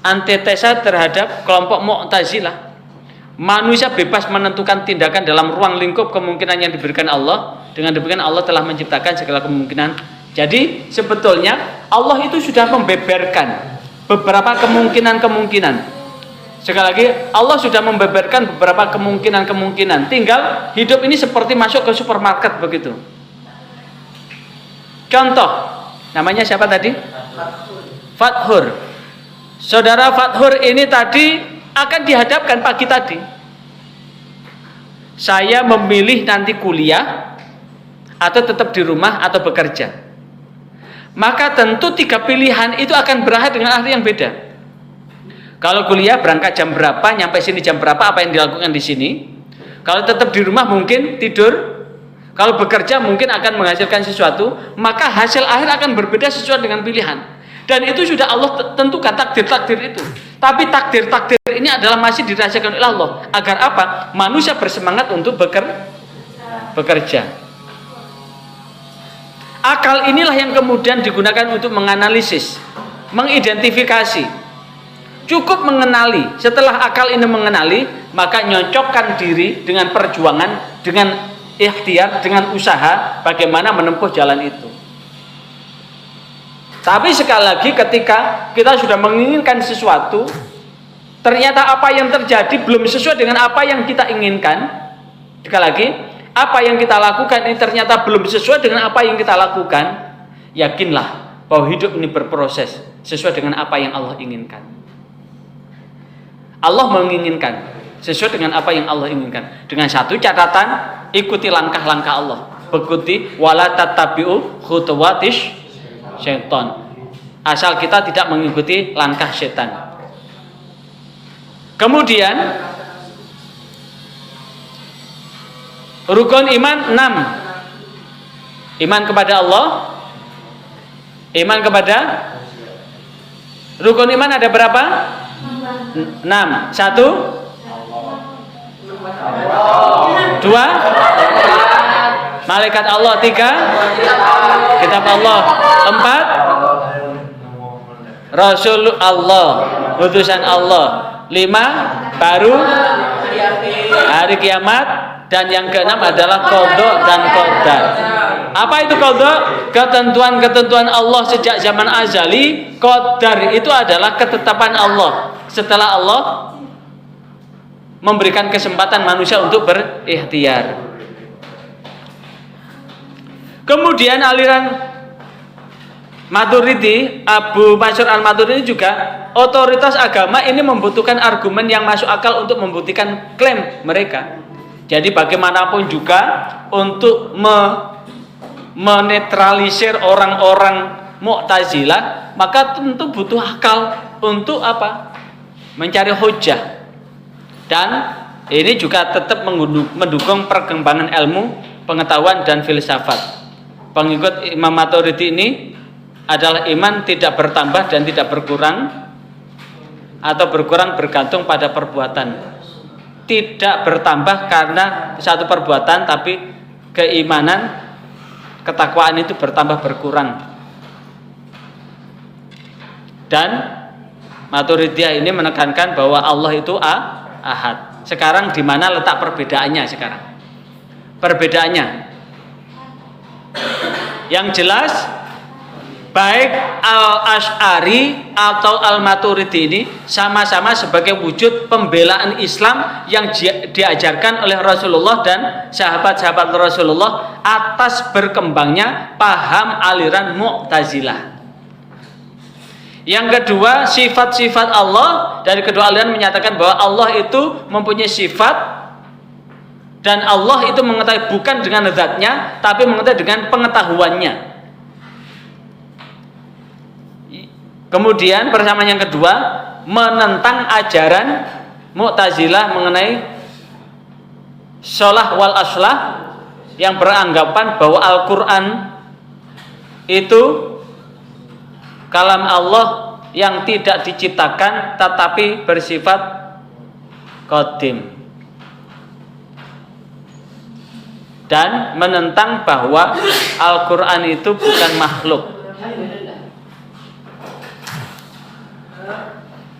antitesa terhadap kelompok Mu'tazilah. Manusia bebas menentukan tindakan dalam ruang lingkup kemungkinan yang diberikan Allah. Dengan demikian Allah telah menciptakan segala kemungkinan. Jadi sebetulnya Allah itu sudah membeberkan beberapa kemungkinan. Sekali lagi, Allah sudah membeberkan beberapa kemungkinan. Tinggal hidup ini seperti masuk ke supermarket begitu. Contoh, namanya siapa tadi? Fathur. Saudara Fathur ini tadi akan dihadapkan pagi tadi. Saya memilih nanti kuliah atau tetap di rumah atau bekerja. Maka tentu 3 pilihan itu akan berakhir dengan akhir yang beda. Kalau kuliah berangkat jam berapa, nyampe sini jam berapa, apa yang dilakukan di sini. Kalau tetap di rumah mungkin tidur. Kalau bekerja mungkin akan menghasilkan sesuatu, maka hasil akhir akan berbeda sesuai dengan pilihan. Dan itu sudah Allah tentukan takdir-takdir itu. Tapi takdir-takdir ini adalah masih dirahasiakan oleh Allah. Agar apa? Manusia bersemangat untuk bekerja. Akal inilah yang kemudian digunakan untuk menganalisis, mengidentifikasi. Cukup mengenali. Setelah akal ini mengenali, maka nyocokkan diri dengan perjuangan, dengan ikhtiar, dengan usaha bagaimana menempuh jalan itu. Tapi sekali lagi ketika kita sudah menginginkan sesuatu, ternyata apa yang terjadi belum sesuai dengan apa yang kita inginkan. Sekali lagi, apa yang kita lakukan ini ternyata belum sesuai dengan apa yang kita lakukan. Yakinlah bahwa hidup ini berproses sesuai dengan apa yang Allah inginkan. Allah menginginkan sesuai dengan apa yang Allah inginkan. Dengan satu catatan, ikuti langkah-langkah Allah. Ikuti wala tattabi'u khutuwatis syaitan. Asal kita tidak mengikuti langkah setan. Kemudian rukun iman 6. Iman kepada Allah. Iman kepada rukun iman ada berapa? 6. 1 2 malaikat Allah. 3 kitab Allah. 4 Rasul Allah, utusan Allah. 5 baru hari kiamat. Dan yang ke-6 adalah qada dan qadar. Apa itu qada? Ketentuan-ketentuan Allah sejak zaman azali. Qadar itu adalah ketetapan Allah setelah Allah memberikan kesempatan manusia untuk berikhtiar. Kemudian aliran Maturidi, Abu Mansur al-Maturidi juga, otoritas agama ini membutuhkan argumen yang masuk akal untuk membuktikan klaim mereka. Jadi bagaimanapun juga untuk menetralisir orang-orang Mu'tazilah, maka tentu butuh akal untuk apa? Mencari hujah. Dan ini juga tetap mendukung perkembangan ilmu, pengetahuan dan filsafat. Pengikut Imam Maturidi ini adalah iman tidak bertambah dan tidak berkurang, atau berkurang bergantung pada perbuatan. Tidak bertambah karena satu perbuatan, tapi keimanan, ketakwaan itu bertambah berkurang. Dan Maturidiyah ini menekankan bahwa Allah itu ahad. Sekarang di mana letak perbedaannya sekarang? Perbedaannya yang jelas, baik Al-Asy'ari atau Al-Maturidi ini sama-sama sebagai wujud pembelaan Islam yang diajarkan oleh Rasulullah dan sahabat-sahabat Rasulullah atas berkembangnya paham aliran Mu'tazilah. Yang kedua, sifat-sifat Allah dari kedua aliran menyatakan bahwa Allah itu mempunyai sifat, dan Allah itu mengetahui bukan dengan zatnya, tapi mengetahui dengan pengetahuannya. Kemudian persamaan yang kedua, menentang ajaran Mu'tazilah mengenai sholah wal aslah, yang beranggapan bahwa Al-Quran itu kalam Allah yang tidak diciptakan tetapi bersifat qadim, dan menentang bahwa Al-Quran itu bukan makhluk,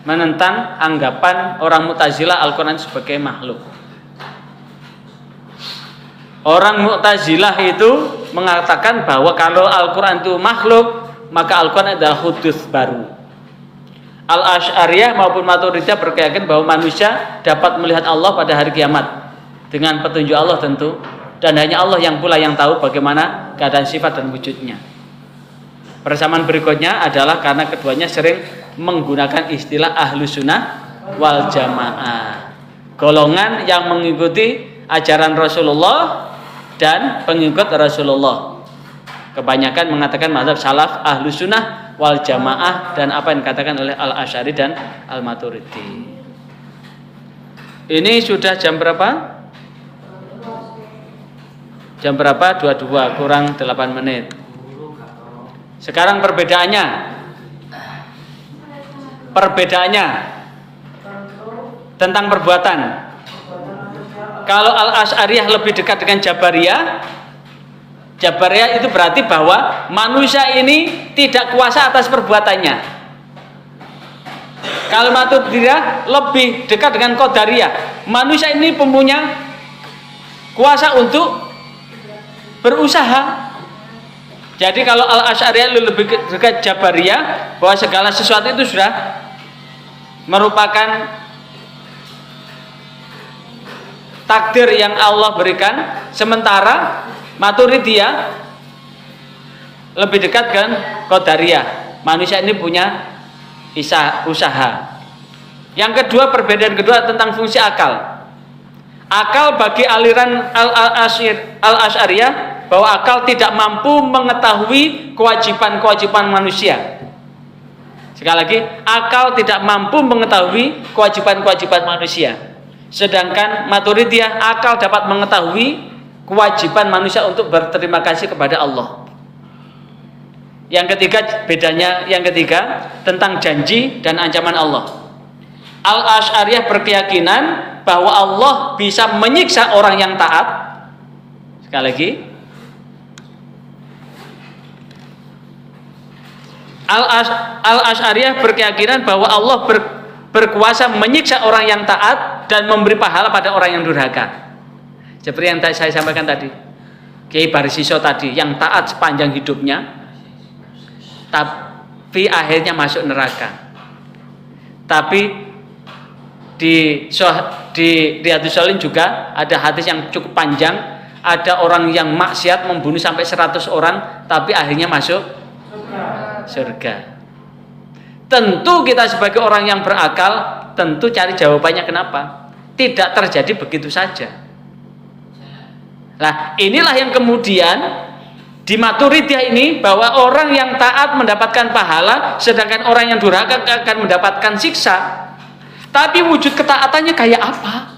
menentang anggapan orang Mu'tazilah Al-Quran sebagai makhluk. Orang Mu'tazilah itu mengatakan bahwa kalau Al-Quran itu makhluk, maka Al-Quran adalah hudus baru. Al-Asy'ariyah maupun Maturidiyah berkeyakinan bahwa manusia dapat melihat Allah pada hari kiamat dengan petunjuk Allah tentu, dan hanya Allah yang pula yang tahu bagaimana keadaan sifat dan wujudnya. Persamaan berikutnya adalah karena keduanya sering menggunakan istilah Ahlus Sunnah wal Jamaah. Golongan yang mengikuti ajaran Rasulullah dan pengikut Rasulullah. Kebanyakan mengatakan mazhab salaf Ahlus Sunnah wal Jamaah dan apa yang dikatakan oleh Al-Asy'ari dan Al-Maturidi. Ini sudah jam berapa? Jam berapa? 22 kurang 8 menit. Sekarang perbedaannya tentang perbuatan. Kalau Al-Asy'ariyah lebih dekat dengan Jabariyah itu berarti bahwa manusia ini tidak kuasa atas perbuatannya. Kalau Maturidiyah lebih dekat dengan Qadariyah, manusia ini mempunyai kuasa untuk berusaha. Jadi kalau Al-Asy'ariyah lebih dekat Jabariyah, bahwa segala sesuatu itu sudah merupakan takdir yang Allah berikan, sementara Maturidiyah lebih dekat dengan Qadariyah. Manusia ini punya usaha. Yang kedua, perbedaan kedua tentang fungsi akal. Akal bagi aliran Al-Asy'ariyah bahwa akal tidak mampu mengetahui kewajiban-kewajiban manusia. Sekali lagi, akal tidak mampu mengetahui kewajiban-kewajiban manusia. Sedangkan Maturidiyah, akal dapat mengetahui kewajiban manusia untuk berterima kasih kepada Allah. Yang ketiga tentang janji dan ancaman Allah. Al-Asy'ariyah berkeyakinan bahwa Allah bisa menyiksa orang yang taat. Sekali lagi, Al-Asy'ariyah berkeyakinan bahwa Allah berkuasa menyiksa orang yang taat dan memberi pahala pada orang yang durhaka. Seperti yang saya sampaikan tadi, Kiai Barsiso tadi, yang taat sepanjang hidupnya, tapi akhirnya masuk neraka. Tapi di Riyadhus Shalihin juga ada hadis yang cukup panjang, ada orang yang maksiat membunuh sampai 100 orang, tapi akhirnya masuk surga. Tentu kita sebagai orang yang berakal tentu cari jawabannya kenapa. Tidak terjadi begitu saja. Nah, inilah yang kemudian di Maturidiyah ini, bahwa orang yang taat mendapatkan pahala, sedangkan orang yang durhaka akan mendapatkan siksa. Tapi wujud ketaatannya kayak apa?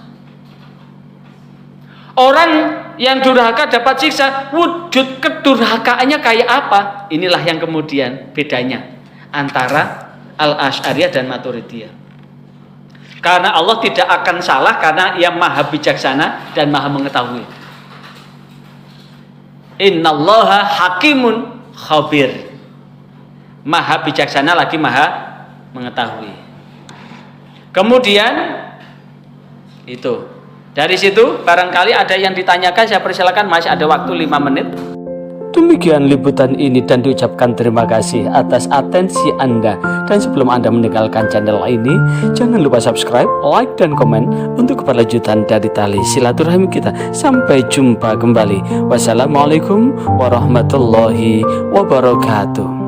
Orang yang durhaka dapat siksa, wujud kedurhakaannya kayak apa? Inilah yang kemudian bedanya antara Al-Asy'ariyah dan Maturidiyah. Karena Allah tidak akan salah, karena Ia Maha bijaksana dan Maha mengetahui. Innallaha hakimun khabir. Maha bijaksana lagi Maha mengetahui. Kemudian itu, dari situ barangkali ada yang ditanyakan, saya persilakan, masih ada waktu 5 menit. Demikian liputan ini dan diucapkan terima kasih atas atensi Anda. Dan sebelum Anda meninggalkan channel ini, jangan lupa subscribe, like, dan komen untuk keberlanjutan dari tali silaturahmi kita. Sampai jumpa kembali. Wassalamualaikum warahmatullahi wabarakatuh.